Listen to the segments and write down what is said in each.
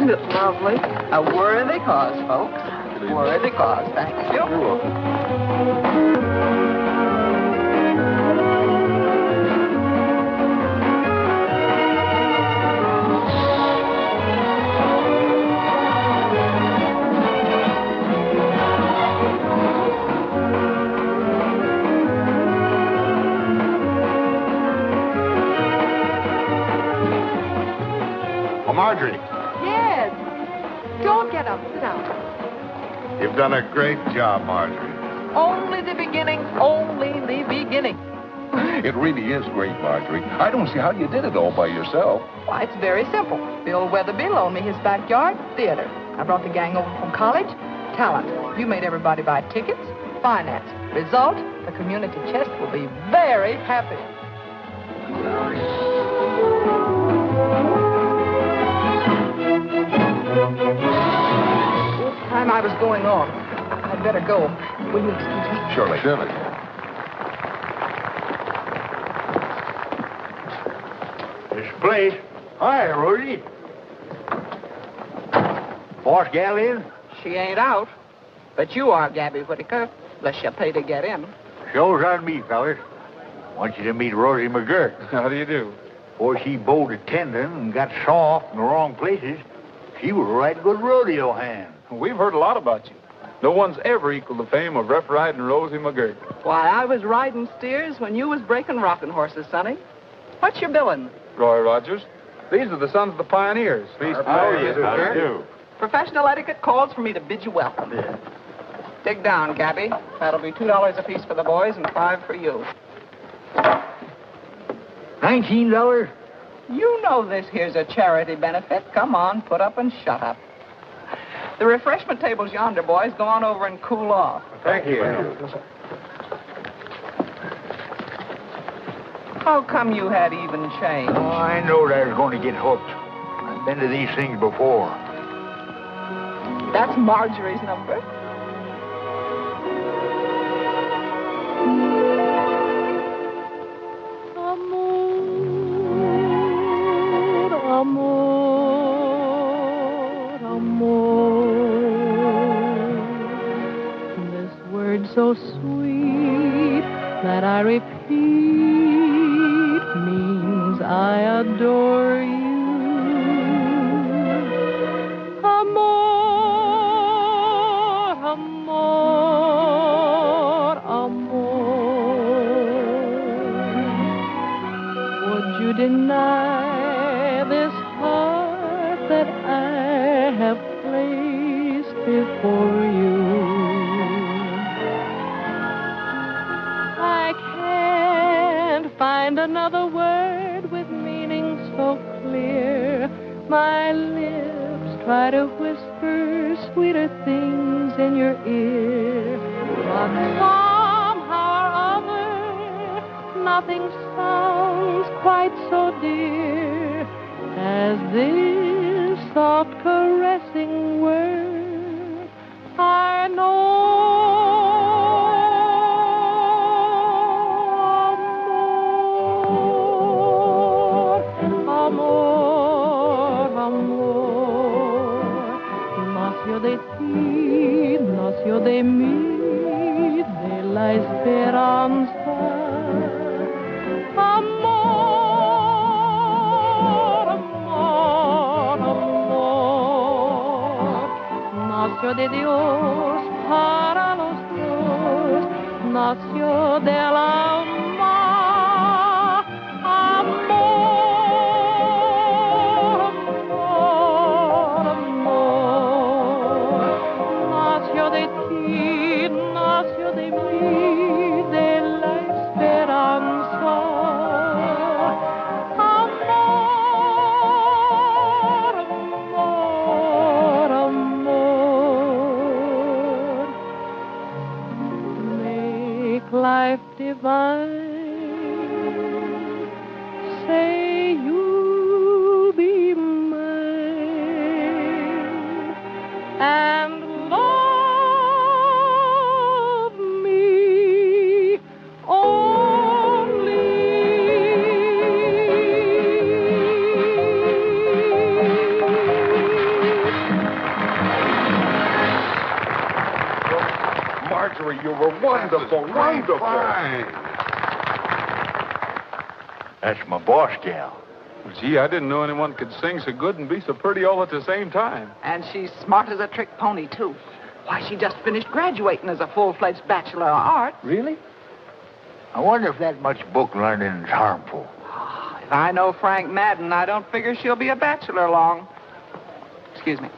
Isn't it lovely? A worthy cause, folks. Worthy cause. Thank you. You're welcome. Marjorie, Yes. Don't get up. Sit down. you've done a great job, Marjorie. Only the beginning. Only the beginning. It really is great, Marjorie. I don't see how you did it all by yourself. Why, it's very simple. Bill Weatherby loaned me his backyard theater. I brought the gang over from college. Talent. You made everybody buy tickets. Finance. Result, the community chest will be very happy. Time I was going on. I'd better go. Will you excuse me? Surely. This place. Hi, Rosie. Boss gal in? She ain't out. But you are, Gabby Whitaker, unless you pay to get in. Show's on me, fellas. Want you to meet Rosie McGurk. How do you do? Before she bowed a tendon and got soft in the wrong places, she was a right good rodeo hand. We've heard a lot about you. No one's ever equaled the fame of Rough Riding Rosie McGurk. Why, I was riding steers when you was breaking rocking horses, Sonny. What's your billing? Roy Rogers. These are the sons of the pioneers. Please, How do you do? Professional etiquette calls for me to bid you welcome. Dig down, Gabby. That'll be $2 apiece for the boys and $5 for you. $19? You know this here's a charity benefit. Come on, put up and shut up. The refreshment table's yonder, boys. Go on over and cool off. Thank you. How come you had even change? Oh, I knowed I was going to get hooked. I've been to these things before. That's Marjorie's number. So sweet that I repeat means I adore you. Amor, amor, amor. Would you deny this heart that I have placed before you? Find another word with meaning so clear. My lips try to whisper sweeter things in your ear. But somehow or other, nothing sounds quite so dear as this soft caressing word. I know. Nació de mí, de la esperanza. Amor, amor, amor. Nació de Dios para los dos. Nació del alma. Life divine, say you'll be mine and love me only. Wonderful. Fine. That's my boss gal. Gee, I didn't know anyone could sing so good and be so pretty all at the same time. And she's smart as a trick pony, too. Why, she just finished graduating as a full-fledged Bachelor of Arts. Really? I wonder if that much book learning is harmful. If I know Frank Madden, I don't figure she'll be a bachelor long. Excuse me.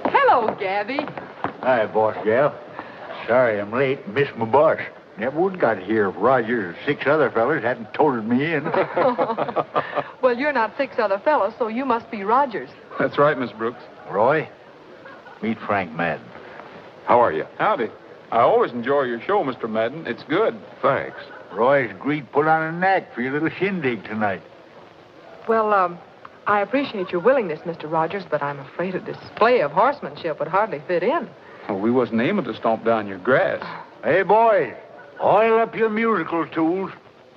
Hello, Gabby. Hi, boss gal. Sorry I'm late. Missed my bus. Never would got here if Rogers and 6 other fellas hadn't toted me in. Well, you're not 6 other fellows, so you must be Rogers. That's right, Miss Brooks. Roy, meet Frank Madden. How are you? Howdy. I always enjoy your show, Mr. Madden. It's good. Thanks. Roy's agreed to put on a knack for your little shindig tonight. Well, I appreciate your willingness, Mr. Rogers, but I'm afraid a display of horsemanship would hardly fit in. Well, we wasn't aiming to stomp down your grass. Hey, boys, oil up your musical tools.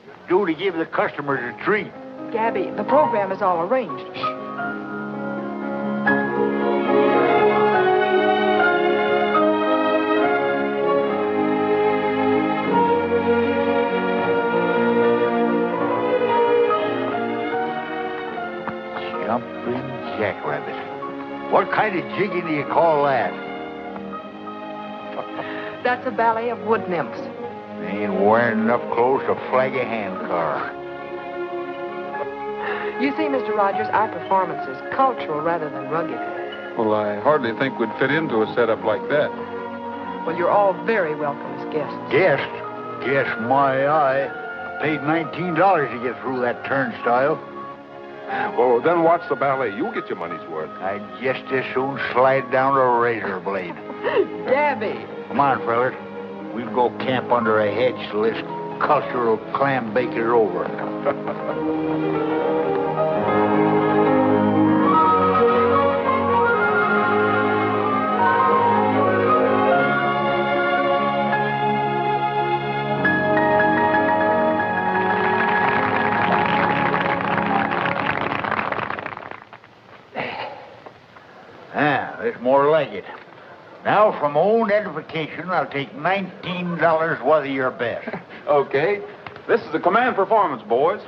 It's due to give the customers a treat. Gabby, the program is all arranged. Shh. Jumping jackrabbit. What kind of jigging do you call that? That's a ballet of wood nymphs. They ain't wearing enough clothes to flag a handcar. You see, Mr. Rogers, our performance is cultural rather than rugged. Well, I hardly think we'd fit into a setup like that. Well, you're all very welcome as guests. Guest? Guess my eye. Paid $19 to get through that turnstile. Well, then watch the ballet. You'll get your money's worth. I'd just as soon slide down a razor blade. Gabby. Come on, fellas. We'll go camp under a hedge till this cultural clam bake is over. There's more like it. Now, for my own edification, I'll take $19 worth of your best. Okay. This is a command performance, boys.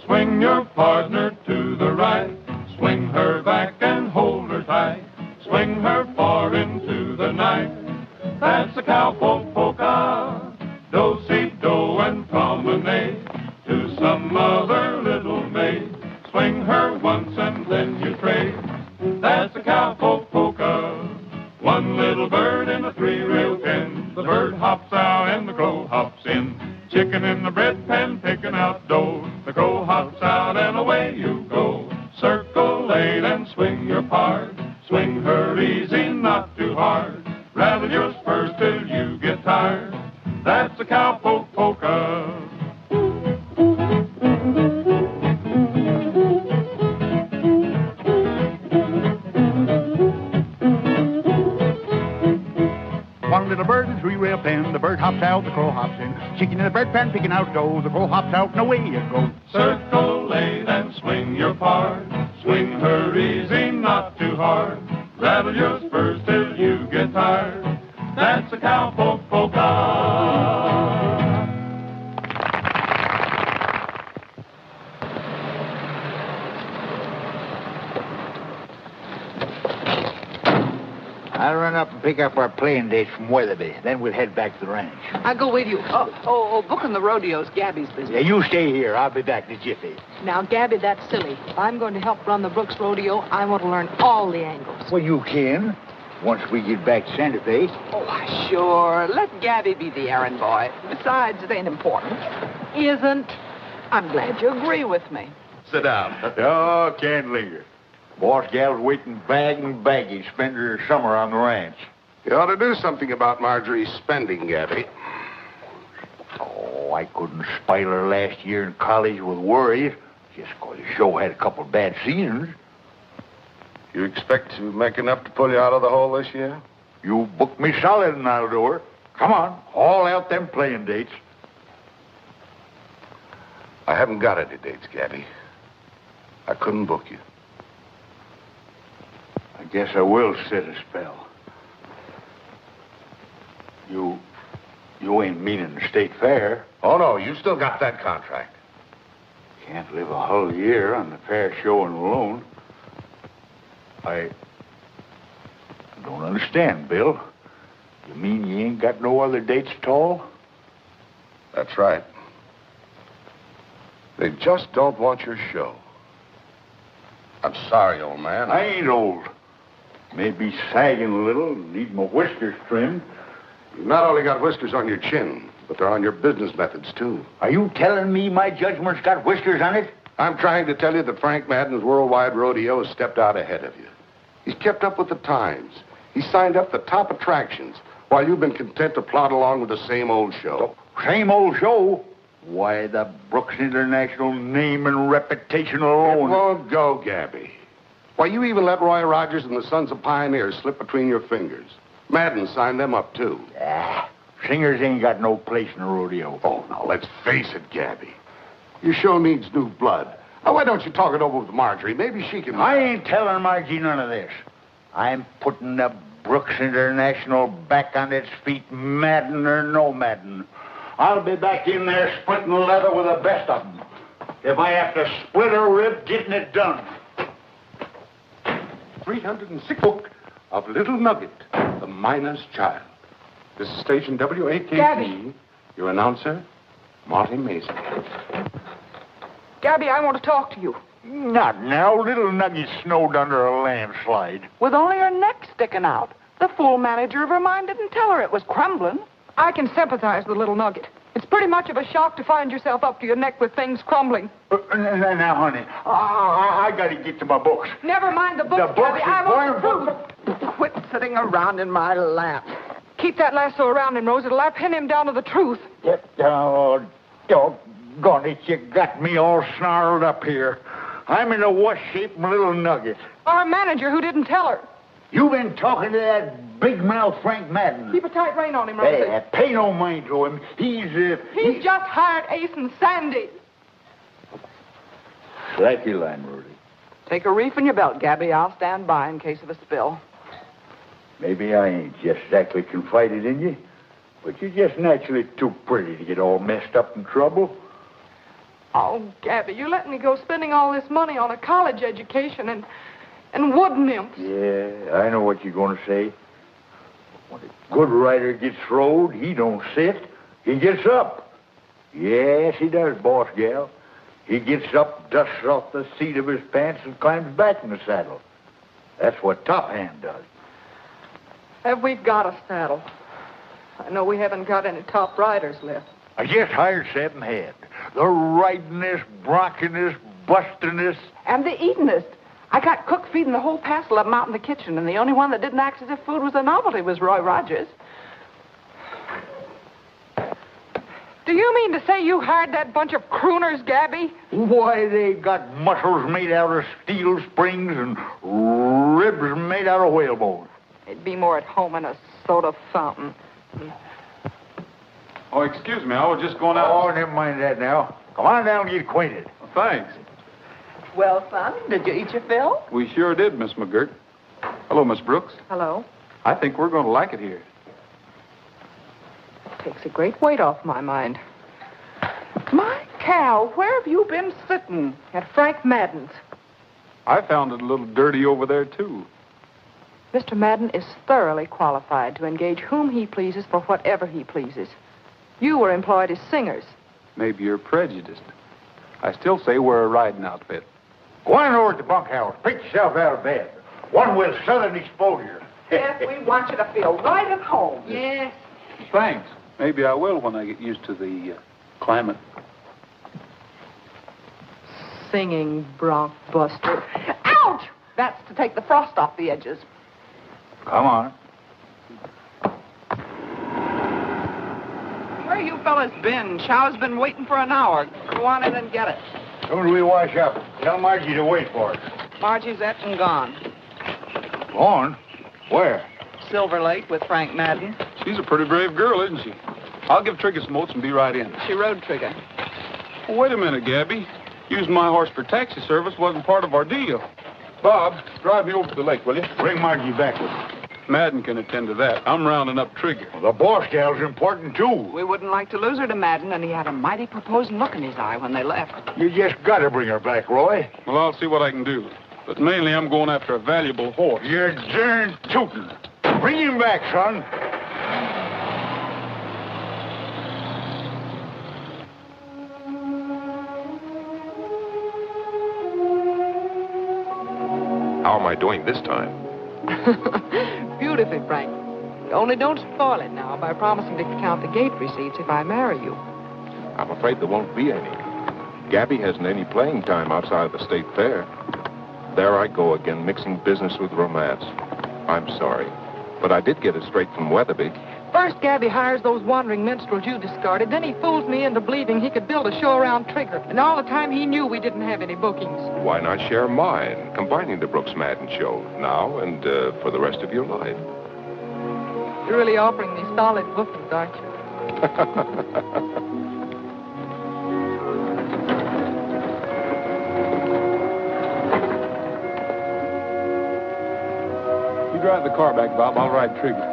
Swing your partner to the right. Swing her back and hold her tight. Swing her far into the night. That's a cowpoke polka. Do-si-do and promenade to some other little maid. Swing her once and then you trade. That's a cowpoke polka. One little bird in a 3-rail pen. The bird hops out and the crow hops in. Chicken in the bread pan picking out dough. The crow hops out and away you go. Circle 8 and swing your part. Swing her easy, not too hard. Rattle your spurs till you get tired. That's a cowpoke polka. One little bird in a 3-rail pen. The bird hops out, the crow hops in. Chicken in the bread pan picking out dough. The crow hops out and away you go. Circle 8 and swing your part. Swing her easy, not too hard. Rattle your spurs till you get tired. That's a cowpoke polka. I'll run up and pick up our playing dates from Weatherby. Then we'll head back to the ranch. I'll go with you. Booking the rodeo's Gabby's business. Yeah, you stay here. I'll be back in a jiffy. Now, Gabby, that's silly. If I'm going to help run the Brooks Rodeo, I want to learn all the angles. Well, you can. Once we get back to Santa Fe. Oh, sure. Let Gabby be the errand boy. Besides, it ain't important. Isn't. I'm glad you agree with me. Sit down. Oh, can't linger. Boss gal's waiting bag and baggage, spend her summer on the ranch. You ought to do something about Marjorie's spending, Gabby. Oh, I couldn't spile her last year in college with worries. Just 'cause the show had a couple of bad seasons. You expect to make enough to pull you out of the hole this year? You book me solid and I'll do her. Come on, haul out them playing dates. I haven't got any dates, Gabby. I couldn't book you. Guess I will sit a spell. You ain't meaning the state fair. Oh, no, you still got that contract. Can't live a whole year on the fair showing alone. I don't understand, Bill. You mean you ain't got no other dates at all? That's right. They just don't want your show. I'm sorry, old man. I ain't old. Maybe sagging a little, need my whiskers trimmed. You've not only got whiskers on your chin, but they're on your business methods, too. Are you telling me my judgment's got whiskers on it? I'm trying to tell you that Frank Madden's Worldwide Rodeo has stepped out ahead of you. He's kept up with the times. He's signed up the top attractions, while you've been content to plod along with the same old show. Same old show? Why, the Brooks International name and reputation It alone. won't go, Gabby. Why, you even let Roy Rogers and the Sons of Pioneers slip between your fingers. Madden signed them up, too. Singers ain't got no place in a rodeo. Oh, now, let's face it, Gabby. Your show needs new blood. Now, why don't you talk it over with Marjorie? Maybe she can... I ain't telling Margie none of this. I'm putting the Brooks International back on its feet, Madden or no Madden. I'll be back in there splitting leather with the best of them. If I have to split a rib, getting it done. 306 book of Little Nugget, the Miner's Child. This is station WAKC. Gabby. Your announcer, Marty Mason. Gabby, I want to talk to you. Not now. Little Nugget snowed under a landslide. With only her neck sticking out. The fool manager of her mine didn't tell her it was crumbling. I can sympathize with little Nugget. It's pretty much of a shock to find yourself up to your neck with things crumbling. Now, honey, I got to get to my books. Never mind the books, The books Gabby. I want the is truth. Quit sitting around in my lap. Keep that lasso around him, Rose. It'll pin him down to the truth. Oh, doggone it, you got me all snarled up here. I'm in a wash shape, Little Nugget. Our manager who didn't tell her. You've been talking to that big mouth Frank Madden. Keep a tight rein on him, Rose. Hey, pay no mind to him. He's just hired Ace and Sandy. Slack your line, Rudy. Take a reef in your belt, Gabby. I'll stand by in case of a spill. Maybe I ain't just exactly confided in you, but you're just naturally too pretty to get all messed up in trouble. Oh, Gabby, you're letting me go spending all this money on a college education and wood nymphs. Yeah, I know what you're going to say. When a good rider gets rode, he don't sit. He gets up. Yes, he does, boss gal. He gets up, dusts off the seat of his pants, and climbs back in the saddle. That's what Top Hand does. Have we got a saddle? I know we haven't got any top riders left. I just hired 7 head. The ridingest, bronchingest, bustingest. And the eatingest. I got cook feeding the whole passel of them out in the kitchen, and the only one that didn't act as if food was a novelty was Roy Rogers. Do you mean to say you hired that bunch of crooners, Gabby? Why, they got muscles made out of steel springs and ribs made out of whalebone. They'd be more at home in a soda fountain. Oh, excuse me. I was just going out. Oh, never mind that now. Come on down and get acquainted. Thanks. Well, son, did you eat your fill? We sure did, Miss McGirt. Hello, Miss Brooks. Hello. I think we're going to like it here. Takes a great weight off my mind. My cow, where have you been sitting? At Frank Madden's. I found it a little dirty over there, too. Mr. Madden is thoroughly qualified to engage whom he pleases for whatever he pleases. You were employed as singers. Maybe you're prejudiced. I still say we're a riding outfit. Go on over to the bunkhouse. Pick yourself out of bed. One with southern exposure. Yes, we want you to feel right at home. Yes. Thanks. Maybe I will when I get used to the climate. Singing bronc buster. Ouch! That's to take the frost off the edges. Come on. Where you fellas been? Show's been waiting for an hour. Go on in and get it. Soon as we wash up, tell Margie to wait for us. Margie's et and gone. Gone? Where? Silver Lake with Frank Madden. She's a pretty brave girl, isn't she? I'll give Trigger some oats and be right in. She rode Trigger. Well, wait a minute, Gabby. Using my horse for taxi service wasn't part of our deal. Bob, drive me over to the lake, will you? Bring Margie back with you. Madden can attend to that. I'm rounding up Trigger. The boss gal's important, too. We wouldn't like to lose her to Madden, and he had a mighty proposing look in his eye when they left. You just gotta bring her back, Roy. Well, I'll see what I can do. But mainly I'm going after a valuable horse. You're darn tootin'. Bring him back, son. How am I doing this time? Beautifully, Frank. Only don't spoil it now by promising to count the gate receipts if I marry you. I'm afraid there won't be any. Gabby hasn't any playing time outside of the state fair. There I go again, mixing business with romance. I'm sorry, but I did get it straight from Weatherby. First, Gabby hires those wandering minstrels you discarded. Then he fools me into believing he could build a show around Trigger. And all the time he knew we didn't have any bookings. Why not share mine, combining the Brooks Madden show now and for the rest of your life? You're really offering me solid bookings, aren't you? You drive the car back, Bob. I'll ride Trigger.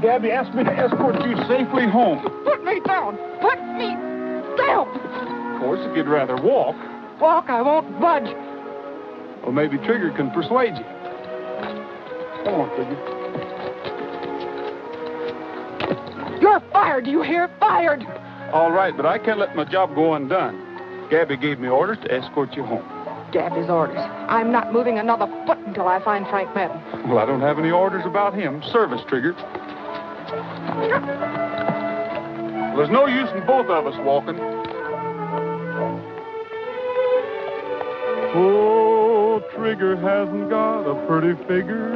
Gabby asked me to escort you safely home. Put me down! Put me down! Of course, if you'd rather walk. Walk, I won't budge. Well, maybe Trigger can persuade you. Come on, Trigger. You're fired, do you hear? Fired! All right, but I can't let my job go undone. Gabby gave me orders to escort you home. Gabby's orders. I'm not moving another foot until I find Frank Madden. Well, I don't have any orders about him. Service, Trigger. Well, there's no use in both of us walking. Oh, Trigger hasn't got a pretty figure,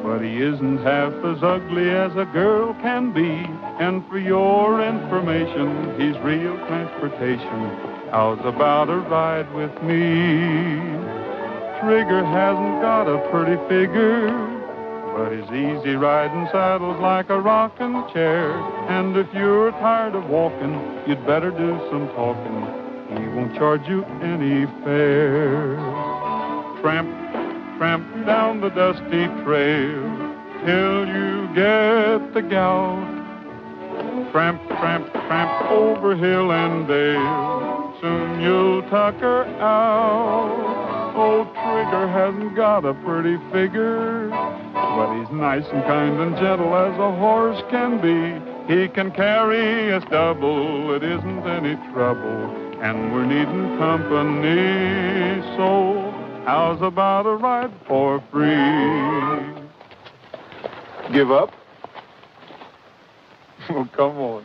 but he isn't half as ugly as a girl can be. And for your information, he's real transportation. How's about a ride with me? Trigger hasn't got a pretty figure, but his easy riding saddle's like a rocking chair. And if you're tired of walking, you'd better do some talking. He won't charge you any fare. Tramp, tramp down the dusty trail till you get the gal. Tramp, tramp, tramp over hill and dale. Soon you'll tuck her out. Oh, Trigger hasn't got a pretty figure, but he's nice and kind and gentle as a horse can be. He can carry us double, it isn't any trouble, and we're needing company. So how's about a ride for free? Give up? Well, come on.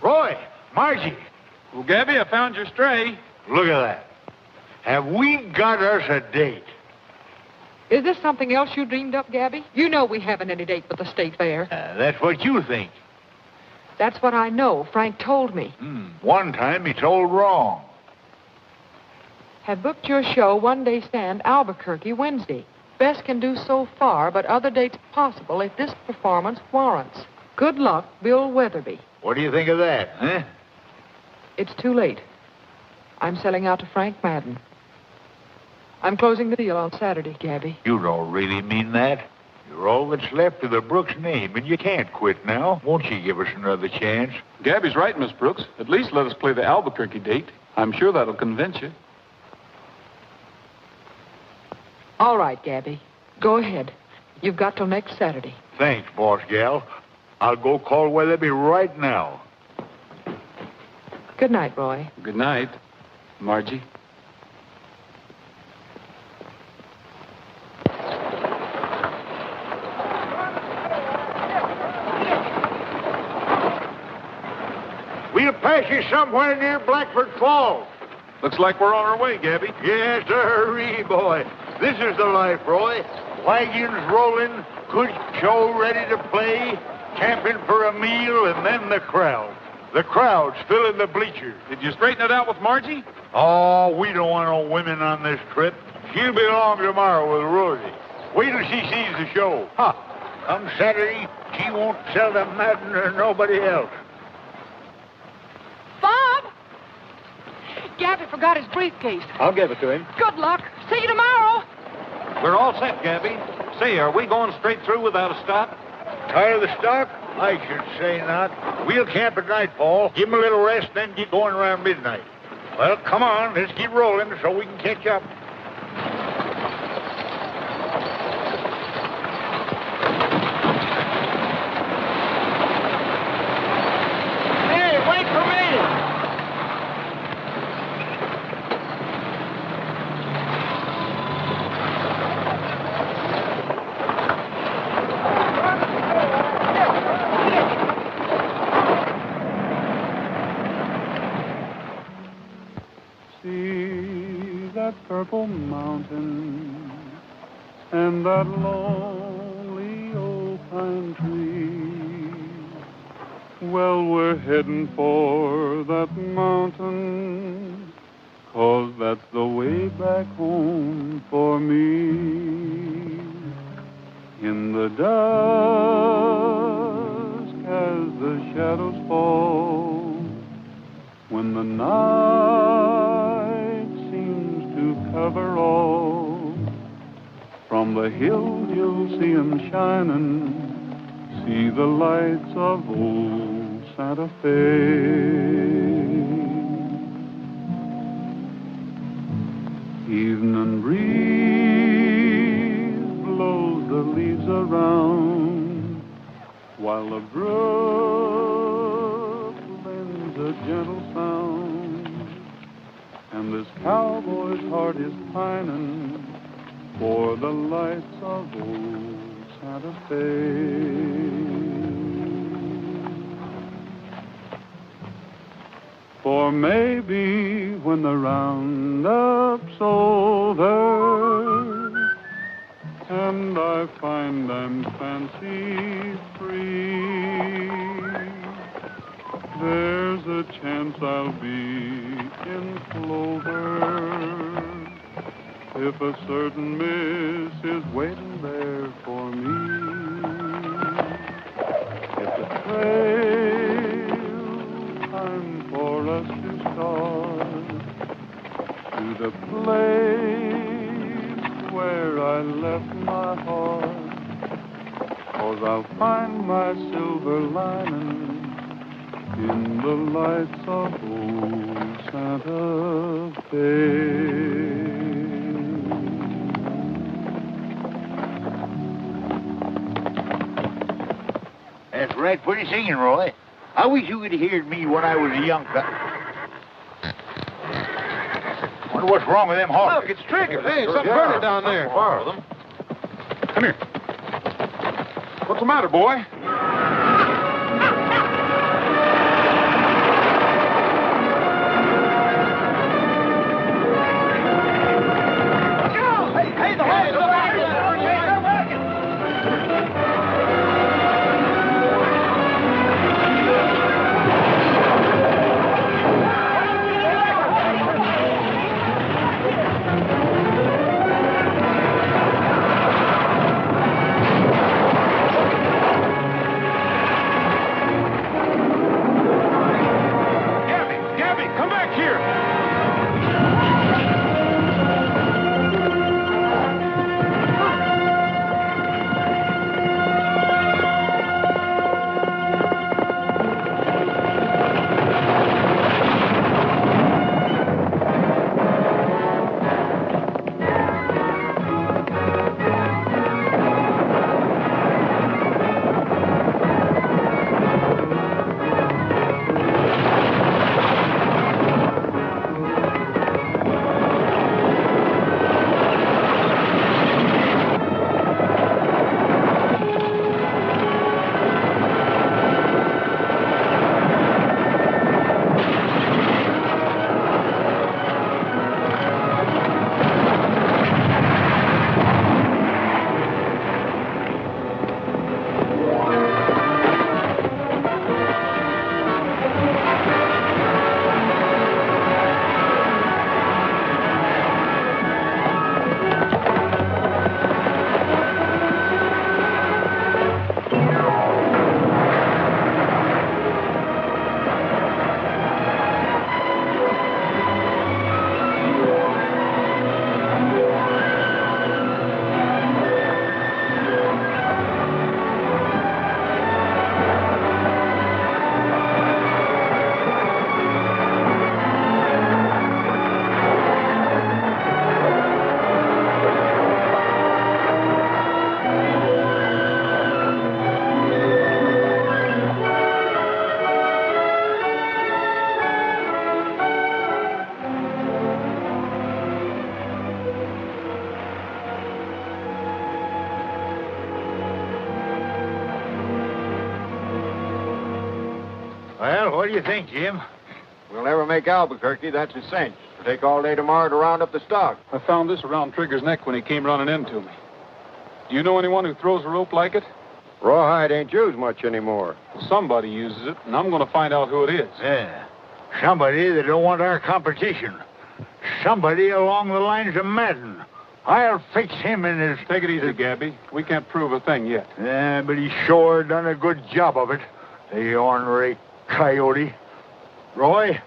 Roy, Margie, Well, Gabby, I found your stray. look at that. Have we got us a date? Is this something else you dreamed up, Gabby? You know we haven't any date with the state fair. That's what you think. That's what I know. Frank told me. One time he told wrong. Have booked your show one-day stand, Albuquerque, Wednesday. Best can do so far, but other dates possible if this performance warrants. Good luck, Bill Weatherby. What do you think of that, huh? It's too late. I'm selling out to Frank Madden. I'm closing the deal on Saturday, Gabby. You don't really mean that. You're all that's left of the Brooks name, and you can't quit now. Won't you give us another chance? Gabby's right, Miss Brooks. At least let us play the Albuquerque date. I'm sure that'll convince you. All right, Gabby. Go ahead. You've got till next Saturday. Thanks, boss gal. I'll go call Weatherby right now. Good night, Roy. Good night, Margie. We'll pass you somewhere near Blackford Falls. Looks like we're on our way, Gabby. Yes, sir, boy. This is the life, Roy. Wagons rolling, good show ready to play, camping for a meal, and then the crowd. The crowd's filling the bleachers. Did you straighten it out with Margie? Oh, we don't want no women on this trip. She'll be along tomorrow with Rosie. Wait till she sees the show. Ha! Come Saturday, she won't sell to Madden or nobody else. Bob! Gabby forgot his briefcase. I'll give it to him. Good luck. See you tomorrow. We're all set, Gabby. Say, are we going straight through without a stop? Tired of the stock? I should say not. We'll camp at nightfall, give 'em a little rest, then get going around midnight. Well, come on, let's keep rolling so we can catch up. Hey, wait for me! See that purple mountain and that lonely old pine tree. Well, we're heading for that mountain, 'cause that's the way back home for me. In the dusk as the shadows fall, when the night seems to cover all, from the hills you'll see 'em shining, see the lights of old Santa Fe. Evening breeze blows the leaves around, while the brook lends a gentle sound, and this cowboy's heart is pining for the lights of old Santa Fe. For maybe when the roundup's over and I find I'm fancy free, there's a chance I'll be in clover if a certain miss is waiting there for me. It's a trail time for us to start to the place where I left my heart, 'cause I'll find my silver lining in the lights of old Santa Fe. That's right, pretty singing, Roy. I wish you could have heard me when I was a young guy. Wonder what's wrong with them horses. Look, it's Trigger. Hey, something burning down there. Borrow them. Come here. What's the matter, boy? Hey, the horse! Well, what do you think, Jim? We'll never make Albuquerque, that's a cinch. It'll take all day tomorrow to round up the stock. I found this around Trigger's neck when he came running into me. Do you know anyone who throws a rope like it? Rawhide ain't used much anymore. Somebody uses it, and I'm going to find out who it is. Yeah. Somebody that don't want our competition. Somebody along the lines of Madden. I'll fix him in his... Take it easy, Gabby. We can't prove a thing yet. Yeah, but he's sure done a good job of it. The ornery coyote. Roy,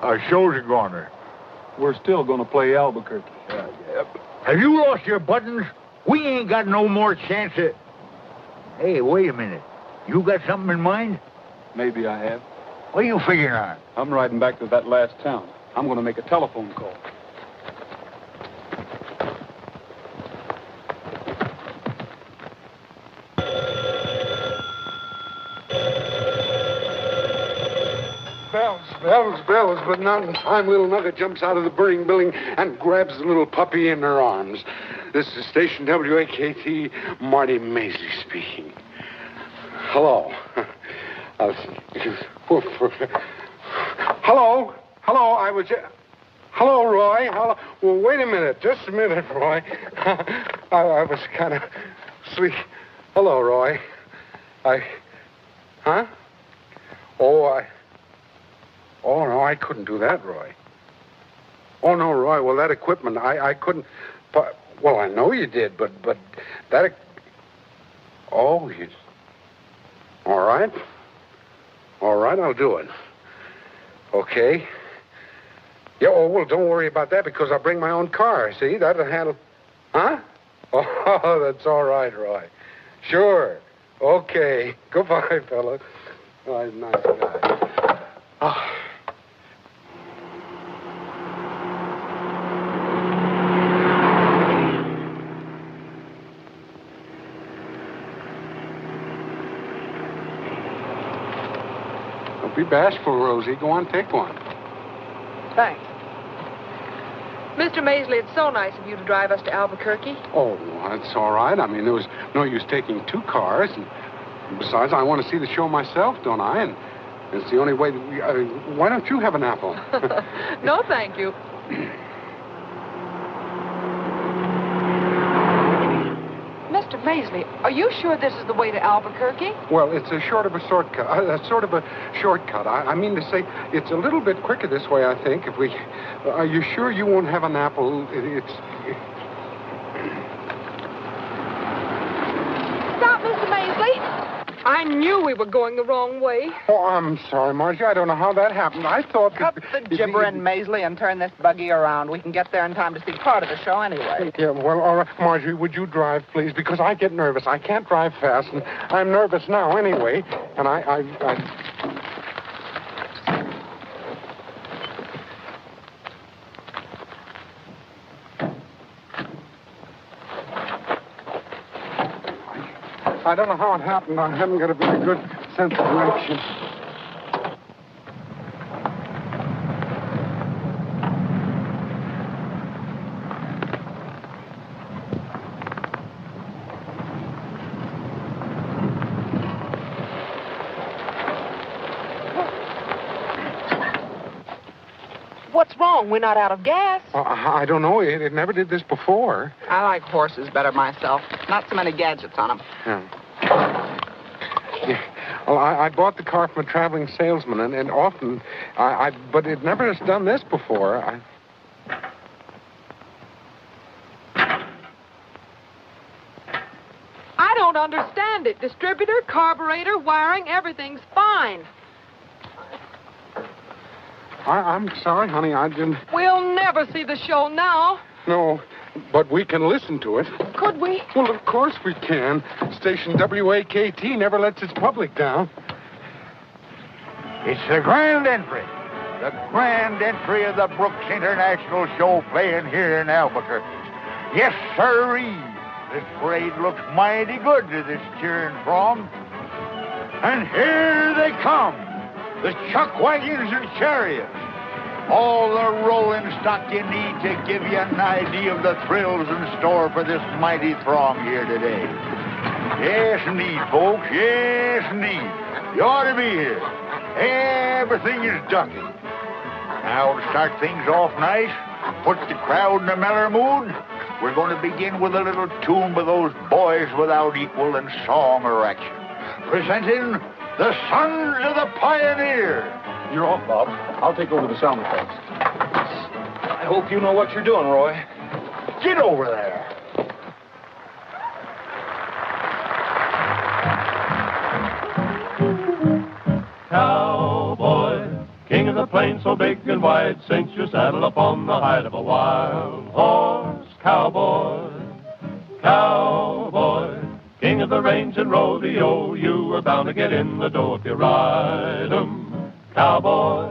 our show's a goner. We're still going to play Albuquerque. Have you lost your buttons? We ain't got no more chance of... Hey, wait a minute. You got something in mind? Maybe I have. What are you figuring on? I'm riding back to that last town. I'm going to make a telephone call. Bells, but not in time. Little Nugget jumps out of the burning building and grabs the little puppy in her arms. This is Station WAKT, Marty Maisley speaking. Hello. Hello, I was... Hello, Roy. Hello. Well, wait a minute. Just a minute, Roy. I was kind of sleep. Hello, Roy. Huh? Oh, no, I couldn't do that, Roy. Oh, no, Roy, well, that equipment, I couldn't... Well, I know you did, but that... Oh, you... All right, I'll do it. Okay. Yeah, oh, well, don't worry about that, because I'll bring my own car, see? That'll handle... Huh? Oh, that's all right, Roy. Sure. Okay. Goodbye, fella. Oh, nice guy. Oh. Don't be bashful, Rosie. Go on, take one. Thanks. Mr. Maisley, it's so nice of you to drive us to Albuquerque. Oh, that's all right. I mean, there was no use taking two cars. And besides, I want to see the show myself, don't I? And it's the only way that we... why don't you have an apple? No, thank you. Mr. Maisley, are you sure this is the way to Albuquerque? Well, it's a sort of a shortcut. I mean to say, it's a little bit quicker this way, I think. If we... Are you sure you won't have an apple? Stop, Mr. Maisley. I knew we were going the wrong way. Oh, I'm sorry, Margie. I don't know how that happened. I thought... Cut the gibbering, Maisley, and turn this buggy around. We can get there in time to see part of the show anyway. Yeah, well, all right. Margie, would you drive, please? Because I get nervous. I can't drive fast, and I'm nervous now anyway. And I don't know how it happened. I haven't got a very good sense of direction. What's wrong? We're not out of gas. I don't know. It never did this before. I like horses better myself. Not so many gadgets on them. Yeah. Well, I bought the car from a traveling salesman, and often, but it never has done this before. I don't understand it. Distributor, carburetor, wiring, everything's fine. I'm sorry, honey, I didn't... We'll never see the show now. No, but we can listen to it. Could we? Well, of course we can. Station WAKT never lets its public down. It's the grand entry. The grand entry of the Brooks International Show playing here in Albuquerque. Yes, sirree. This parade looks mighty good to this cheering throng. And here they come. The chuck wagons and chariots. All the rolling stock you need to give you an idea of the thrills in store for this mighty throng here today. Yes, indeed, folks. Yes, indeed. You ought to be here. Everything is ducking. Now, to start things off nice, put the crowd in a mellow mood, we're going to begin with a little tune by those boys without equal in song or action. Presenting the Sons of the Pioneer. You're off, Bob. I'll take over the sound effects. I hope you know what you're doing, Roy. Get over there. Cowboy, king of the plains so big and wide, cinch your saddle upon the hide of a wild horse. Cowboy, cowboy, king of the range and rodeo, you are bound to get in the dough if you ride 'em. Cowboy,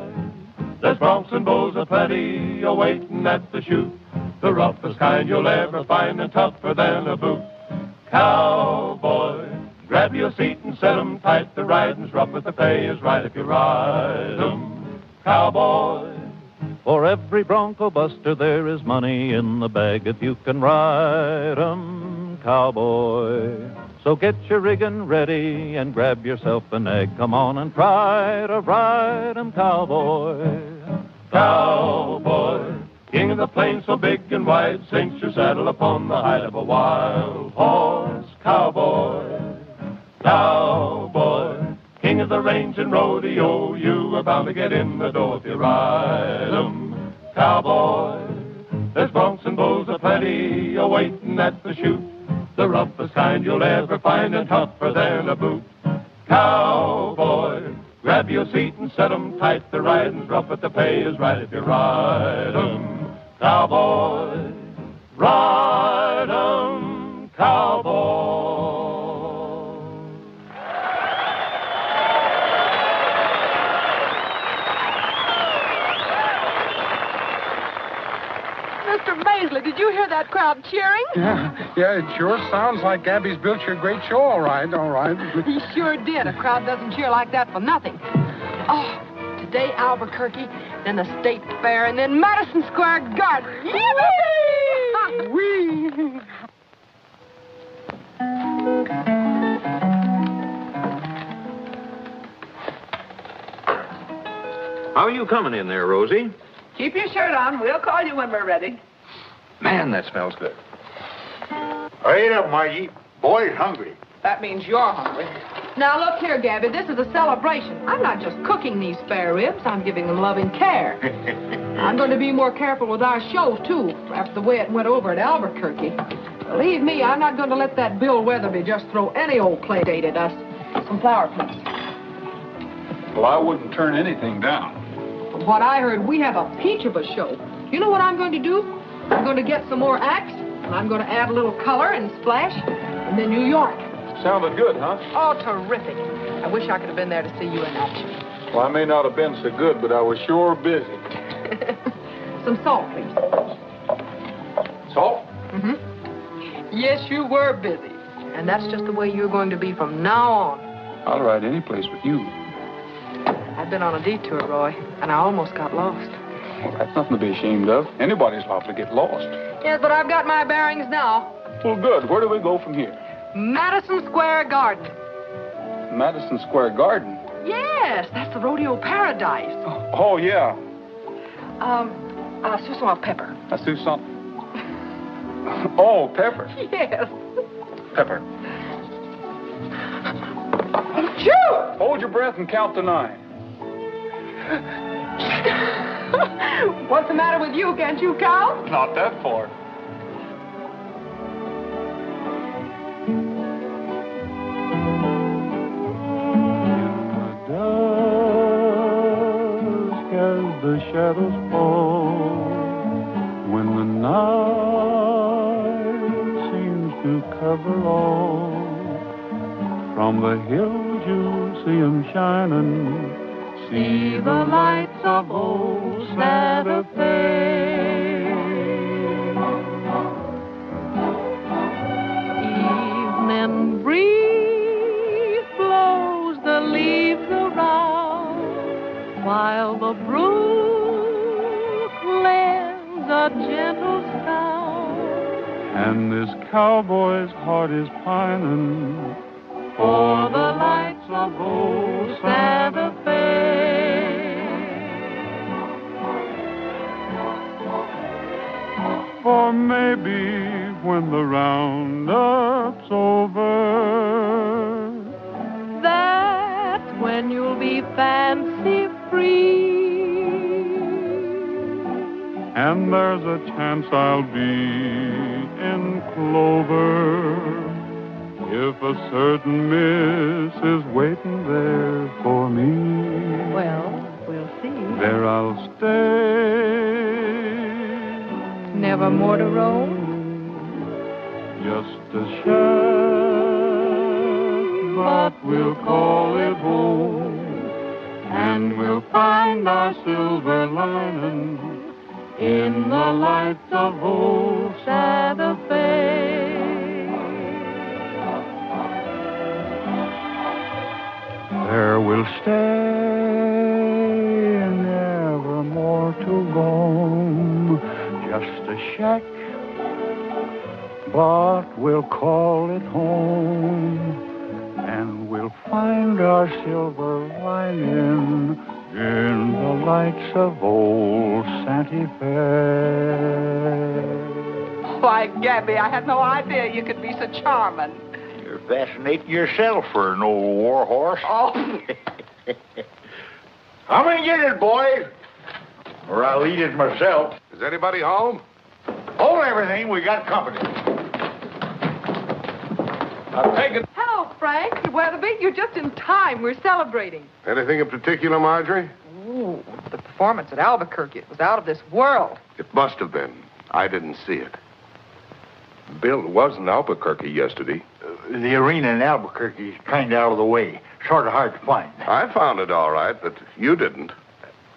there's broncs and bulls aplenty a-waiting at the chute, the roughest kind you'll ever find and tougher than a boot. Cowboy, grab your seat and set 'em tight. The riding's rough, but the pay is right if you ride 'em. Cowboy, for every bronco buster there is money in the bag if you can ride 'em, cowboy. So get your riggin' ready and grab yourself an egg. Come on and try to ride 'em, cowboy. cowboy, king of the plains so big and wide, cinch your saddle upon the hide of a wild horse. Cowboy, cowboy, king of the range and rodeo, you are bound to get in the dough if you ride 'em. Cowboy, there's broncs and bulls aplenty a-waiting at the chute, the roughest kind you'll ever find and tougher than a boot. Cowboy, grab your seat and set 'em tight. The riding's rough, but the pay is right if you ride 'em. Cowboy, ride 'em, cowboy. Mr. Maisley, did you hear that crowd cheering? Yeah, it sure sounds like Gabby's built you a great show, all right. He sure did. A crowd doesn't cheer like that for nothing. Oh, today Albuquerque, then the State Fair, and then Madison Square Garden. Yippee! Whee! How are you coming in there, Rosie? Keep your shirt on. We'll call you when we're ready. Man, that smells good. Hurry it up, Margie. Boy's hungry. That means you're hungry. Now, look here, Gabby. This is a celebration. I'm not just cooking these spare ribs. I'm giving them loving care. I'm going to be more careful with our show, too, after the way it went over at Albuquerque. Believe me, I'm not going to let that Bill Weatherby just throw any old play date at us. Some flower, please. Well, I wouldn't turn anything down. From what I heard, we have a peach of a show. You know what I'm going to do? I'm going to get some more acts, and I'm going to add a little color and splash, and then New York. Sounded good, huh? Oh, terrific. I wish I could have been there to see you in action. Well, I may not have been so good, but I was sure busy. Some salt, please. Salt? Mm-hmm. Yes, you were busy. And that's just the way you're going to be from now on. I'll ride any place with you. I've been on a detour, Roy, and I almost got lost. Well, that's nothing to be ashamed of. Anybody's liable to get lost. Yes, but I've got my bearings now. Well, good. Where do we go from here? Madison Square Garden. Madison Square Garden? Yes, that's the rodeo paradise. Oh, yeah. Susan Pepper. Let's do something. Oh, Pepper. Yes. Pepper. Shoo! Hold your breath and count to 9. What's the matter with you? Can't you count? Not that far. The shadows fall when the night seems to cover all. From the hills you'll see 'em shining. See the lights of old Santa Fe. Evening breeze blows the leaves around, while the brook lends a gentle sound. And this cowboy's heart is pining for the lights of old Santa Fe. maybe when the roundup's over, That's when you'll be fancy free. and there's a chance I'll be in clover. If a certain miss is waiting there for me, Well, we'll see. there I'll stay. Never more to roam? Just a shack, but we'll call it home, and we'll find our silver lining in the lights of old Santa Fe. There we'll stay, never more to roam. Just a shack, but we'll call it home, and we'll find our silver lining in the lights of old Santa Fe. Why, Gabby, I had no idea you could be so charming. You're fascinating yourself for an old war horse. Oh. I'm gonna get it, boys, or I'll eat it myself. Is anybody home? Hold everything, we got company. I'll take it. Hello, Frank. Weatherby, you're just in time. We're celebrating. Anything in particular, Marjorie? Ooh, the performance at Albuquerque. It was out of this world. It must have been. I didn't see it. Bill was in Albuquerque yesterday. The arena in Albuquerque is kind of out of the way. Sort of hard to find. I found it all right, but you didn't.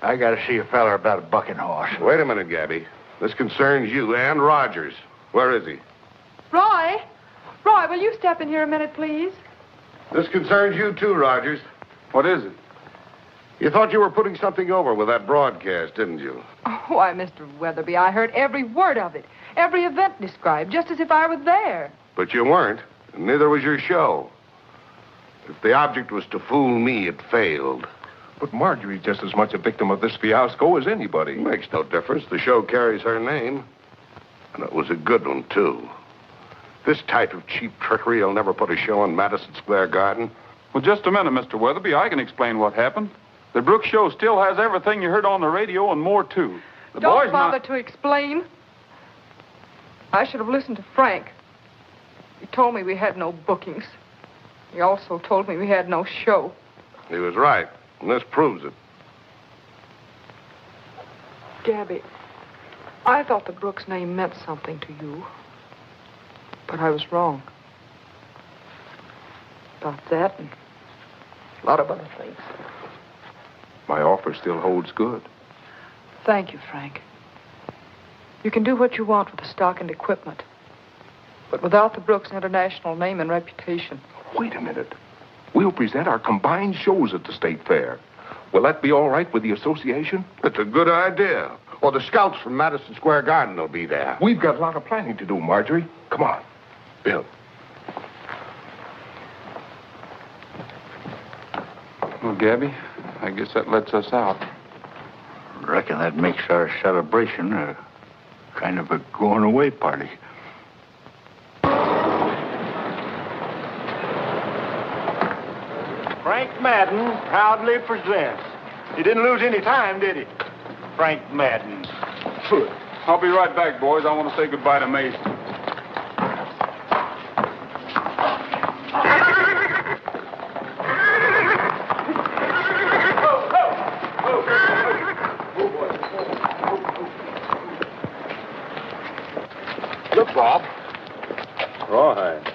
I got to see a fella about a bucking horse. Wait a minute, Gabby. This concerns you and Rogers. Where is he? Roy? Roy, will you step in here a minute, please? This concerns you too, Rogers. What is it? You thought you were putting something over with that broadcast, didn't you? Oh, why, Mr. Weatherby, I heard every word of it. Every event described, just as if I was there. But you weren't, and neither was your show. If the object was to fool me, it failed. But Marjorie's just as much a victim of this fiasco as anybody. Makes no difference. The show carries her name. And it was a good one, too. This type of cheap trickery will never put a show in Madison Square Garden. Well, just a minute, Mr. Weatherby. I can explain what happened. The Brooks show still has everything you heard on the radio and more, too. The Don't boys bother to explain. I should have listened to Frank. He told me we had no bookings. He also told me we had no show. He was right, and this proves it. Gabby, I thought the Brooks name meant something to you. But I was wrong. About that and a lot of other things. My offer still holds good. Thank you, Frank. You can do what you want with the stock and equipment. But without the Brooks International name and reputation. Wait a minute. We'll present our combined shows at the State Fair. Will that be all right with the association? It's a good idea. Well, the scouts from Madison Square Garden will be there. We've got a lot of planning to do, Marjorie. Come on. Bill. Well, Gabby, I guess that lets us out. Reckon that makes our celebration a kind of a going-away party. Frank Madden proudly presents. He didn't lose any time, did he? Frank Madden. I'll be right back, boys. I want to say goodbye to Mason. Look, Bob. Rawhide.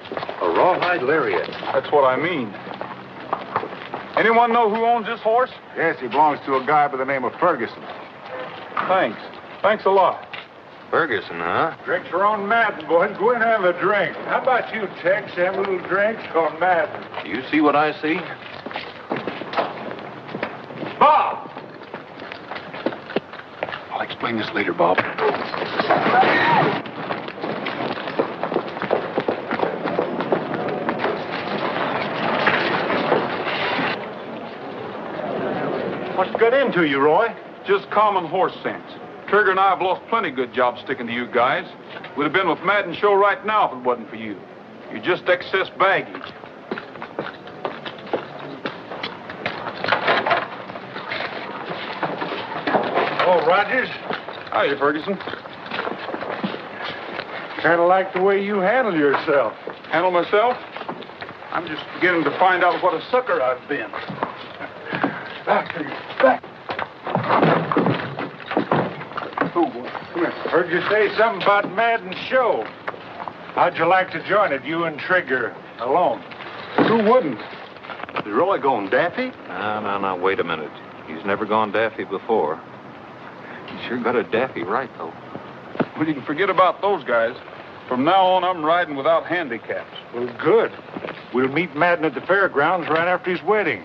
A rawhide lariat. That's what I mean. Anyone know who owns this horse? Yes, he belongs to a guy by the name of Ferguson. Thanks. Thanks a lot. Ferguson, huh? Drinks are on Madden, boys. Go in and have a drink. How about you, Tex? Have a little drinks on Madden. You see what I see? Bob! I'll explain this later, Bob. What's got into you, Roy? Just common horse sense. Trigger and I have lost plenty good jobs sticking to you guys. We'd have been with Madden Show right now if it wasn't for you. You're just excess baggage. Oh, Rogers. Hiya, Ferguson. Kind of like the way you handle yourself. Handle myself? I'm just beginning to find out what a sucker I've been. Back to you. Back. Oh, boy. Come here. Heard you say something about Madden's show. How'd you like to join it, you and Trigger alone? Who wouldn't? Is Roy going daffy? No, wait a minute. He's never gone daffy before. He sure got a daffy right, though. Well, you can forget about those guys. From now on, I'm riding without handicaps. Well, good. We'll meet Madden at the fairgrounds right after his wedding.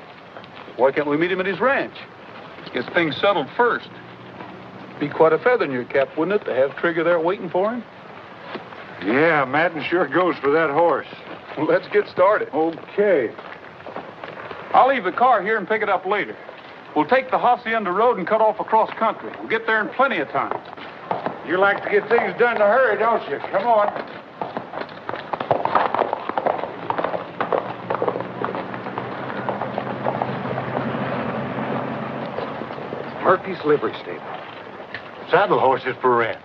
Why can't we meet him at his ranch? Get things settled first. Be quite a feather in your cap, wouldn't it, to have Trigger there waiting for him? Yeah, Madden sure goes for that horse. Well, let's get started. Okay. I'll leave the car here and pick it up later. We'll take the Hacienda Road and cut off across country. We'll get there in plenty of time. You like to get things done in a hurry, don't you? Come on. Murphy's livery stable. Saddle horses for rent.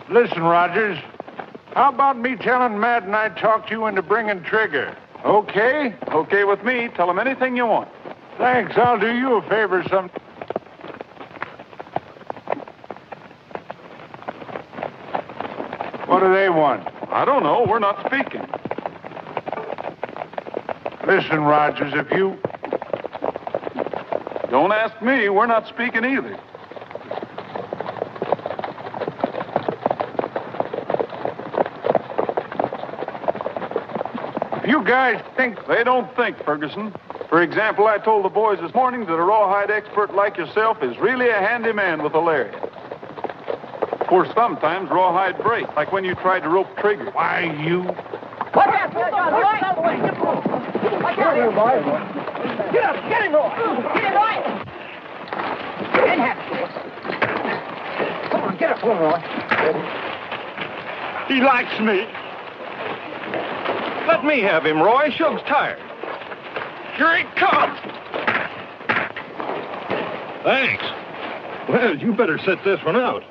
Listen, Rogers. How about me telling Madden I talked you into bringing Trigger? Okay? Okay with me. Tell him anything you want. Thanks. I'll do you a favor some. What do they want? I don't know. We're not speaking. Listen, Rogers, if you... Don't ask me. We're not speaking either. You guys think... They don't think, Ferguson. For example, I told the boys this morning that a rawhide expert like yourself is really a handy man with a lariat. Of course, sometimes rawhide break, like when you tried to rope Trigger. Why, you... Look out! Get out of the way! Get him, Roy! Get up! Get him, Roy! Get him, Roy! Get in here. Come on, get up, Roy. He likes me. Let me have him, Roy. Shug's tired. Here he comes. Thanks. Well, you better sit this one out.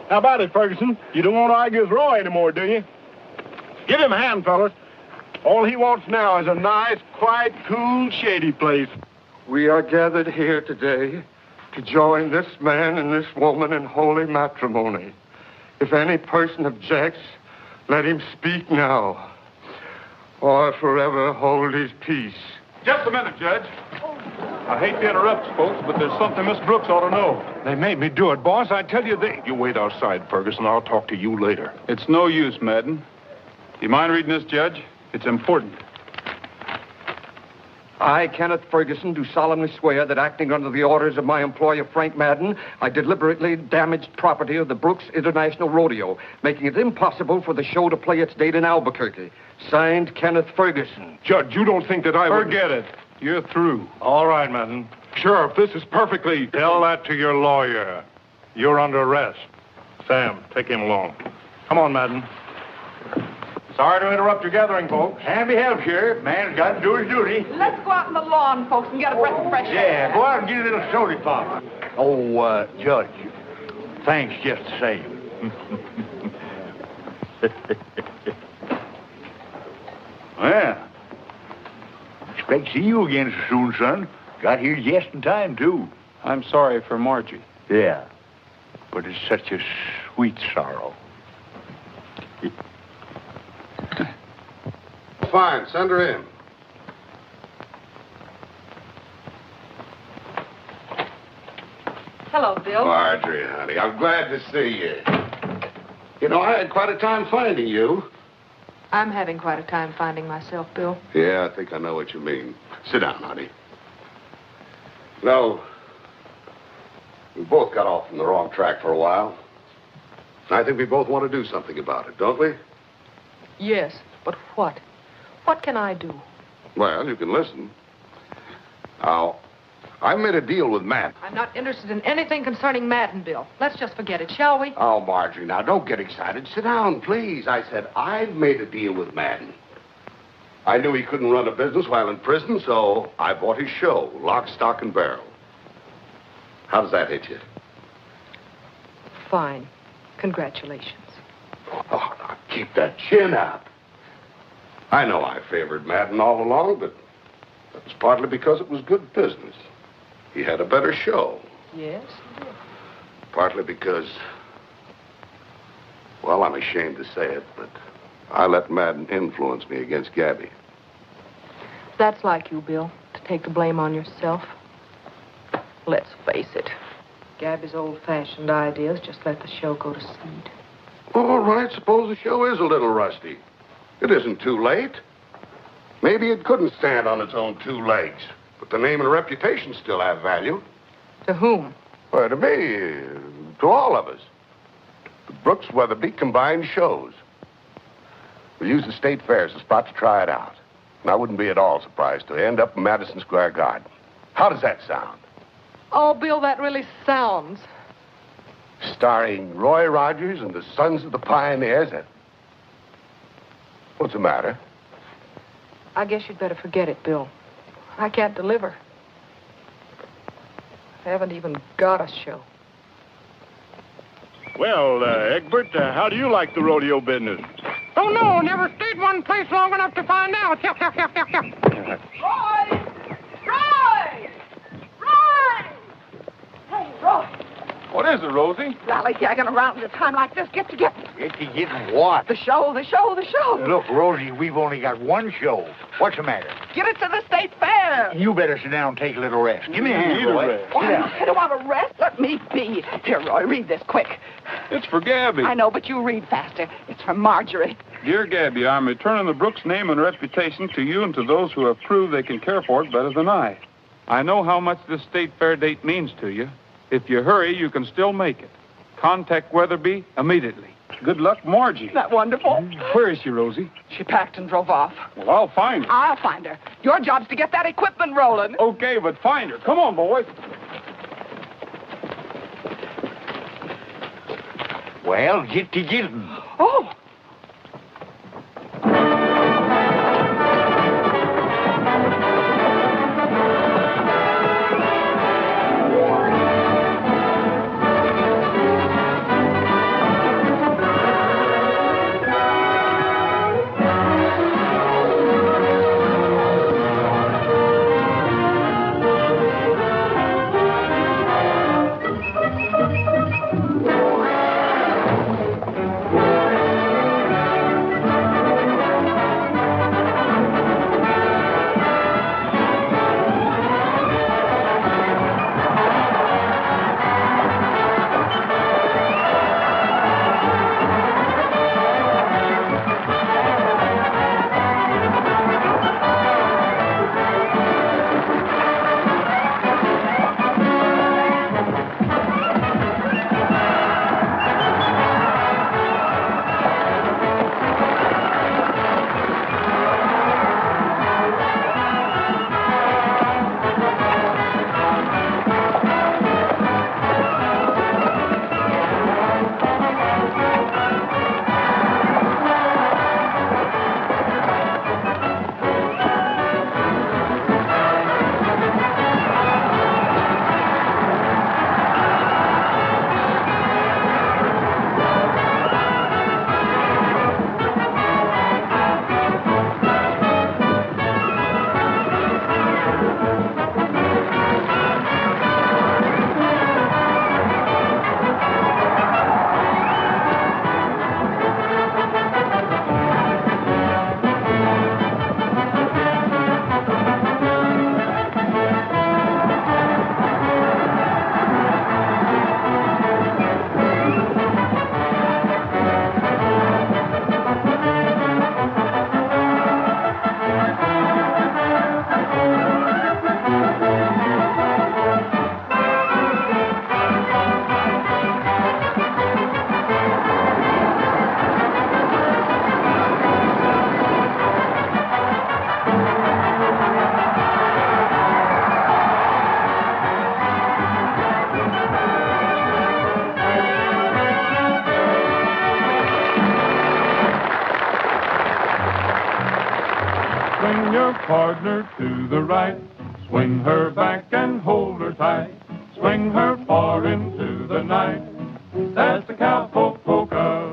How about it, Ferguson? You don't want to argue with Roy anymore, do you? Give him a hand, fellas. All he wants now is a nice, quiet, cool, shady place. We are gathered here today to join this man and this woman in holy matrimony. If any person objects, let him speak now, or forever hold his peace. Just a minute, Judge. I hate to interrupt, folks, but there's something Miss Brooks ought to know. They made me do it, boss. I tell you, You wait outside, Ferguson. I'll talk to you later. It's no use, Madden. Do you mind reading this, Judge? It's important. I, Kenneth Ferguson, do solemnly swear that acting under the orders of my employer, Frank Madden, I deliberately damaged property of the Brooks International Rodeo, making it impossible for the show to play its date in Albuquerque. Signed, Kenneth Ferguson. Judge, you don't think that I would... Forget it. You're through. All right, Madden. Sheriff, this is perfectly... Tell that to your lawyer. You're under arrest. Sam, take him along. Come on, Madden. Sorry to interrupt your gathering, folks. Hand me help, Sheriff. Man's got to do his duty. Let's go out on the lawn, folks, and get a breath of fresh air. Yeah, go out and get a little soda pop. Oh, Judge, thanks just the same. Well, expect to see you again so soon, son. Got here just in time, too. I'm sorry for Margie. Yeah, but it's such a sweet sorrow. Fine, send her in. Hello, Bill. Marjorie, honey, I'm glad to see you. You know, I had quite a time finding you. I'm having quite a time finding myself, Bill. Yeah, I think I know what you mean. Sit down, honey. No, we both got off from the wrong track for a while. And I think we both want to do something about it, don't we? Yes, but what? What can I do? Well, you can listen. Now, I made a deal with Matt. I'm not interested in anything concerning Madden, Bill. Let's just forget it, shall we? Oh, Marjorie, now don't get excited. Sit down, please. I said I've made a deal with Madden. I knew he couldn't run a business while in prison, so I bought his show, Lock, Stock, and Barrel. How does that hit you? Fine. Congratulations. Oh, now keep that chin up. I know I favored Madden all along, but that was partly because it was good business. He had a better show. Yes? Partly because, well, I'm ashamed to say it, but I let Madden influence me against Gabby. That's like you, Bill, to take the blame on yourself. Let's face it. Gabby's old-fashioned ideas just let the show go to seed. All right, suppose the show is a little rusty. It isn't too late. Maybe it couldn't stand on its own two legs, but the name and reputation still have value. To whom? Well, to me, to all of us. The Brooks Weatherby combined shows. We'll use the State Fair as a spot to try it out. And I wouldn't be at all surprised to end up in Madison Square Garden. How does that sound? Oh, Bill, that really sounds. Starring Roy Rogers and the Sons of the Pioneers. What's the matter? I guess you'd better forget it, Bill. I can't deliver. I haven't even got a show. Well, Egbert, how do you like the rodeo business? Don't know. Never stayed one place long enough to find out. Roy! Roy! Roy! Hey, Roy. What is it, Rosie? Lollygagging around at a time like this. Get together. Getting what? The show. Look, Rosie, we've only got one show. What's the matter? Get it to the State Fair. You better sit down and take a little rest. Give me a hand, Roy. I don't want to rest. Let me be. Here, Roy, read this quick. It's for Gabby. I know, but you read faster. It's from Marjorie. Dear Gabby, I'm returning the Brooks name and reputation to you and to those who have proved they can care for it better than I. I know how much this State Fair date means to you. If you hurry, you can still make it. Contact Weatherby immediately. Good luck, Margie. Isn't that wonderful? Where is she, Rosie? She packed and drove off. Well, I'll find her. I'll find her. Your job's to get that equipment rolling. Okay, but find her. Come on, boys. Well, get to getting. Oh. swing your partner to the right. Swing her back and hold her tight. Swing her far into the night. That's the cowpoke polka.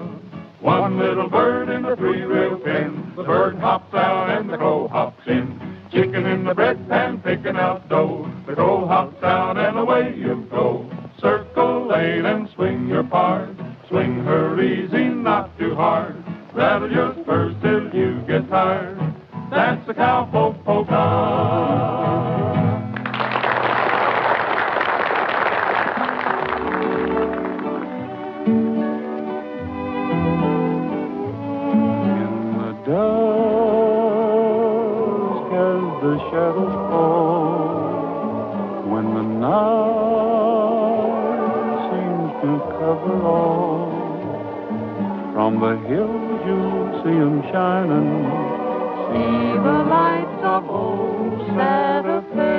One little bird in the three-rail pin. The bird hops out and the crow hops in. Chicken in the bread pan picking out dough. The crow hops out and away you go. Circle 8 and swing your part. Swing her easy, not too hard. Rattle just first till you get tired. That's the cowpoke polka. Dusk as the shadows fall, when the night seems to cover all, from the hills you'll see 'em shining. See the lights of old Santa Fe.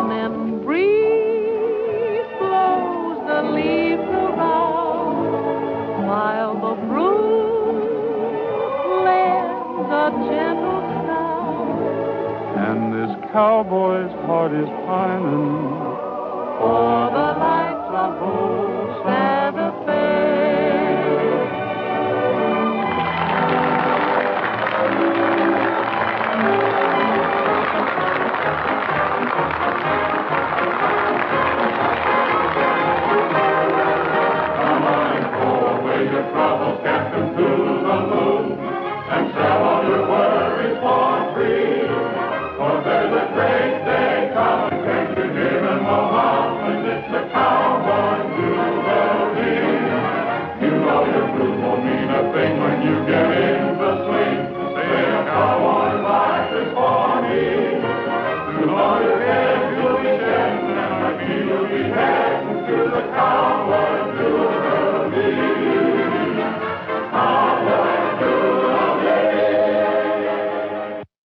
Evening breeze blows the leaves around, while the brook lends a gentle sound. And this cowboy's heart is pining For the lights of old Santa Fe. Away your troubles, Captain, to the moon, and sell all your worries for free. For there's a great day coming, can't you hear him a-humming? It's the cowboy jubilee. You know your blues won't mean a thing when you get